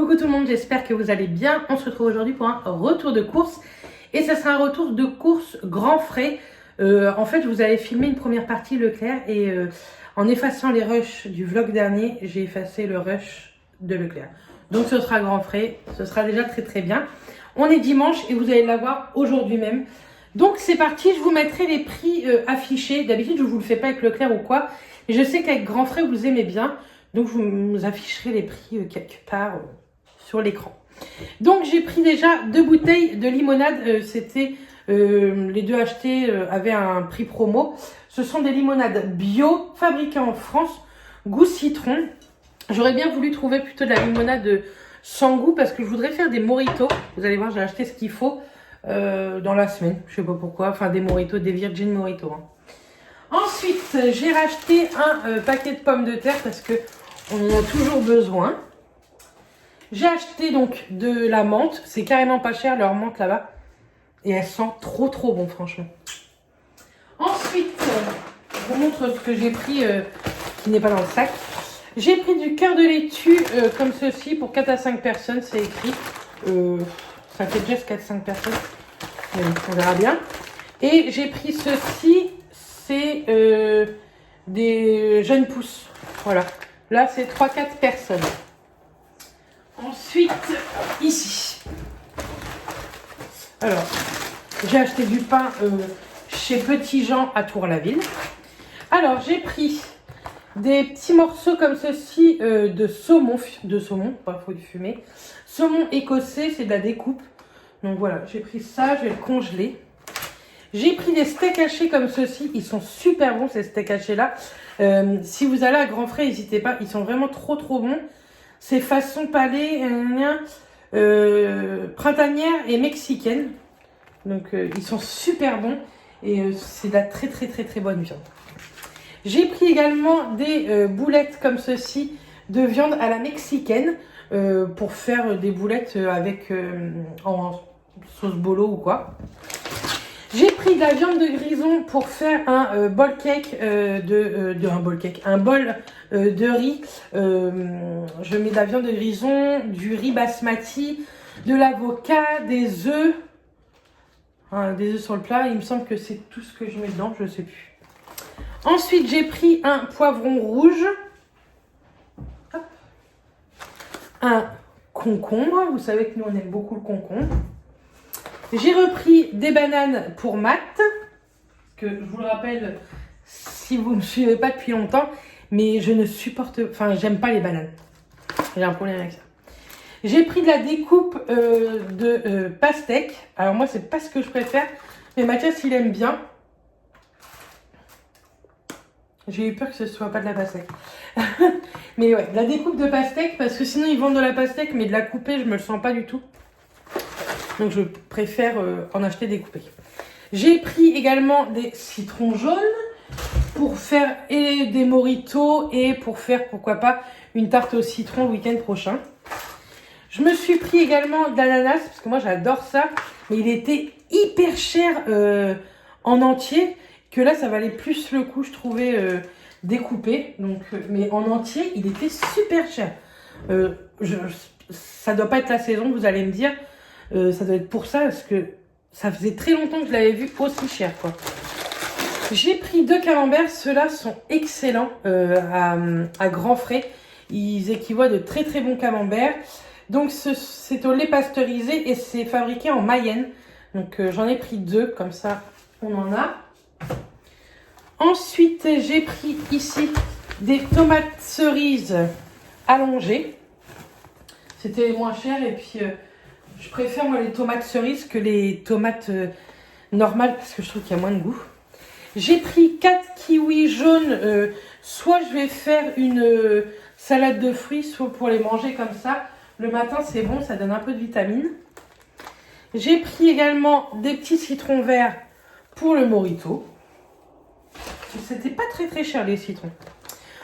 Coucou tout le monde, j'espère que vous allez bien. On se retrouve aujourd'hui pour un retour de course. Et ça sera un retour de course grand frais. En fait, je vous avais filmé une première partie Leclerc. Et en effaçant les rushs du vlog dernier, j'ai effacé le rush de Leclerc. Donc ce sera grand frais, ce sera déjà très bien. On est dimanche et vous allez l'avoir aujourd'hui même. Donc c'est parti, je vous mettrai les prix affichés. D'habitude, je ne vous le fais pas avec Leclerc ou quoi. Mais je sais qu'avec grand frais, vous aimez bien. Donc, je vous afficherai les prix quelque part sur l'écran. Donc, j'ai pris déjà 2 bouteilles de limonade. C'était les deux achetées avaient un prix promo. Ce sont des limonades bio, fabriquées en France, goût citron. J'aurais bien voulu trouver plutôt de la limonade sans goût parce que je voudrais faire des mojitos. Vous allez voir, j'ai acheté ce qu'il faut dans la semaine. Je sais pas pourquoi. Enfin, des mojitos, des Virgin Mojitos. Hein. Ensuite, j'ai racheté un paquet de pommes de terre parce que on en a toujours besoin. J'ai acheté donc de la menthe. C'est carrément pas cher leur menthe là-bas. Et elle sent trop bon franchement. Ensuite, je vous montre ce que j'ai pris qui n'est pas dans le sac. J'ai pris du cœur de laitue comme ceci pour 4 à 5 personnes. C'est écrit. Ça fait déjà 4 à 5 personnes. On verra bien. Et j'ai pris ceci. C'est des jeunes pousses. Voilà. Là, c'est 3-4 personnes. Ensuite, ici. Alors, j'ai acheté du pain chez Petit Jean à Tour-la-Ville. Alors, j'ai pris des petits morceaux comme ceci de saumon, pas faut du fumer. Saumon écossais, c'est de la découpe. Donc voilà, j'ai pris ça, je vais le congeler. J'ai pris des steaks hachés comme ceci. Ils sont super bons, ces steaks hachés là. Si vous allez à Grand Frais, n'hésitez pas. Ils sont vraiment trop bons. C'est façon palais, printanière et mexicaine. Donc ils sont super bons. Et c'est de la très bonne viande. J'ai pris également des boulettes comme ceci de viande à la mexicaine. Pour faire des boulettes avec en sauce bolo ou quoi. J'ai pris de la viande de grison pour faire un bol cake un bol de riz. Je mets de la viande de grison, du riz basmati, de l'avocat, des œufs. Des œufs sur le plat. Il me semble que c'est tout ce que je mets dedans, je ne sais plus. Ensuite, j'ai pris un poivron rouge. Hop. Un concombre. Vous savez que nous, on aime beaucoup le concombre. J'ai repris des bananes pour Matt, que je vous le rappelle si vous ne me suivez pas depuis longtemps, mais je ne supporte, j'aime pas les bananes. J'ai un problème avec ça. J'ai pris de la découpe de pastèque. Alors moi, c'est pas ce que je préfère, mais Mathias, il aime bien. J'ai eu peur que ce soit pas de la pastèque. Mais ouais, de la découpe de pastèque, parce que sinon ils vendent de la pastèque, mais de la couper, je me le sens pas du tout. Donc je préfère en acheter découpés. J'ai pris également des citrons jaunes pour faire et des mojitos et pour faire pourquoi pas une tarte au citron le week-end prochain. Je me suis pris également de l'ananas parce que moi j'adore ça. Mais il était hyper cher en entier que là ça valait plus le coup je trouvais découpé. Donc, mais en entier il était super cher. Ça doit pas être la saison vous allez me dire. Ça doit être pour ça parce que ça faisait très longtemps que je l'avais vu aussi cher quoi. J'ai pris 2 camemberts, ceux-là sont excellents à grands frais. Ils équivalent de très bons camemberts. Donc c'est au lait pasteurisé et c'est fabriqué en Mayenne. Donc j'en ai pris 2 comme ça on en a. Ensuite j'ai pris ici des tomates cerises allongées. C'était moins cher et puis je préfère moi les tomates cerises que les tomates normales parce que je trouve qu'il y a moins de goût. J'ai pris 4 kiwis jaunes. Soit je vais faire une salade de fruits, soit pour les manger comme ça. Le matin c'est bon, ça donne un peu de vitamine. J'ai pris également des petits citrons verts pour le mojito. C'était pas très cher les citrons.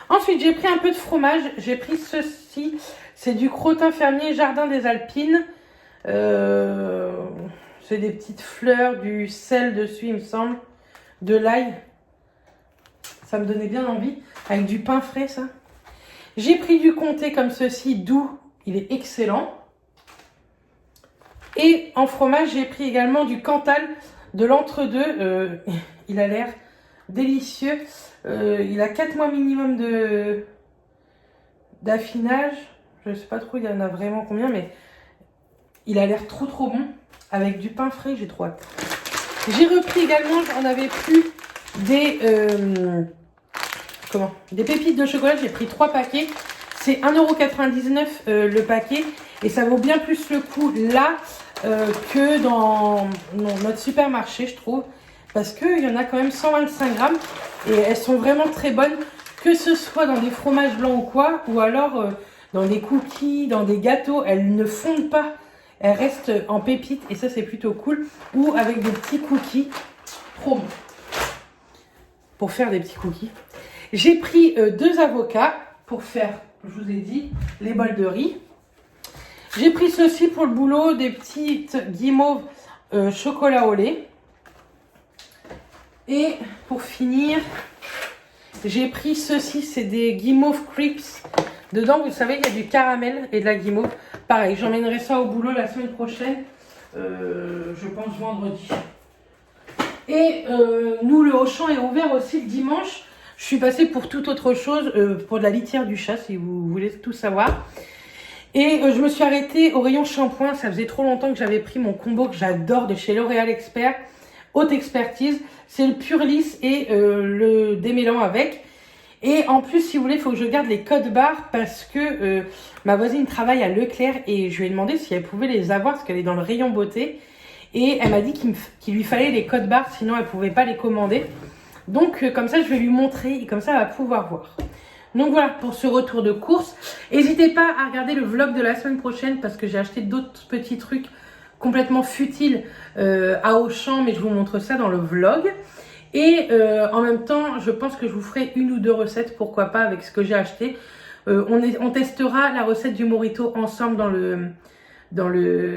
Ensuite j'ai pris un peu de fromage. J'ai pris ceci. C'est du crottin fermier Jardin des Alpines. C'est des petites fleurs, du sel dessus il me semble, de l'ail. Ça me donnait bien envie. Avec du pain frais ça. J'ai pris du comté comme ceci, doux, il est excellent. Et en fromage, j'ai pris également du Cantal de l'entre-deux. Il a l'air délicieux. Il a 4 mois minimum d'affinage. Je ne sais pas trop, il y en a vraiment combien, mais il a l'air trop bon. Avec du pain frais, j'ai trop hâte. J'ai repris également, j'en avais plus des pépites de chocolat. J'ai pris 3 paquets. C'est 1,99 € le paquet. Et ça vaut bien plus le coup là que dans notre supermarché, je trouve. Parce qu'il y en a quand même 125 grammes. Et elles sont vraiment très bonnes. Que ce soit dans des fromages blancs ou quoi. Ou alors dans des cookies, dans des gâteaux. Elles ne fondent pas. Elles restent en pépites. Et ça, c'est plutôt cool. Ou avec des petits cookies. Trop bon. Pour faire des petits cookies. J'ai pris 2 avocats pour faire, je vous ai dit, les bols de riz. J'ai pris ceci pour le boulot, des petites guimauves chocolat au lait. Et pour finir, j'ai pris ceci, c'est des guimauves crisps. Dedans, vous savez, il y a du caramel et de la guimauve. Pareil, j'emmènerai ça au boulot la semaine prochaine, je pense vendredi. Et nous, le Auchan est ouvert aussi le dimanche. Je suis passée pour toute autre chose, pour de la litière du chat, si vous voulez tout savoir. Et je me suis arrêtée au rayon shampoing. Ça faisait trop longtemps que j'avais pris mon combo que j'adore de chez L'Oréal Expert. Haute expertise. C'est le Pure Lisse et le démêlant avec. Et en plus, si vous voulez, il faut que je garde les codes barres parce que ma voisine travaille à Leclerc et je lui ai demandé si elle pouvait les avoir parce qu'elle est dans le rayon beauté. Et elle m'a dit qu'il lui fallait les codes barres, sinon elle ne pouvait pas les commander. Donc comme ça, je vais lui montrer et comme ça, elle va pouvoir voir. Donc voilà pour ce retour de course. N'hésitez pas à regarder le vlog de la semaine prochaine parce que j'ai acheté d'autres petits trucs complètement futiles à Auchan, mais je vous montre ça dans le vlog. Et en même temps, je pense que je vous ferai 1 ou 2 recettes, pourquoi pas, avec ce que j'ai acheté. On testera la recette du Morito ensemble dans le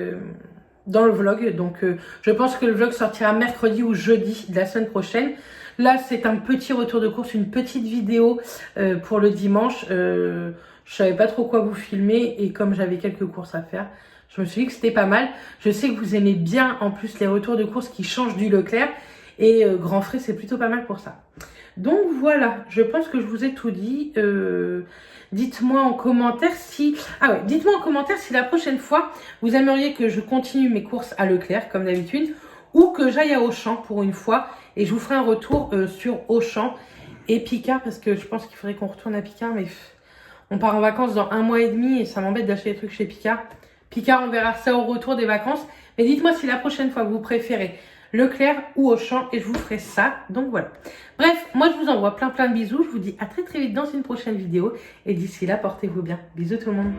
vlog. Donc je pense que le vlog sortira mercredi ou jeudi de la semaine prochaine. Là, c'est un petit retour de course, une petite vidéo pour le dimanche. Je savais pas trop quoi vous filmer et comme j'avais quelques courses à faire, je me suis dit que c'était pas mal. Je sais que vous aimez bien en plus les retours de course qui changent du Leclerc et Grand Frais, c'est plutôt pas mal pour ça. Donc voilà, je pense que je vous ai tout dit. Dites-moi en commentaire si... dites-moi en commentaire si la prochaine fois, vous aimeriez que je continue mes courses à Leclerc, comme d'habitude, ou que j'aille à Auchan pour une fois. Et je vous ferai un retour sur Auchan et Picard, parce que je pense qu'il faudrait qu'on retourne à Picard, mais on part en vacances dans 1 mois et demi et ça m'embête d'acheter des trucs chez Picard. Picard, on verra ça au retour des vacances. Mais dites-moi si la prochaine fois, vous préférez Leclerc ou Auchan et je vous ferai ça. Donc voilà. Bref, moi je vous envoie plein de bisous. Je vous dis à très vite dans une prochaine vidéo. Et d'ici là, portez-vous bien. Bisous tout le monde.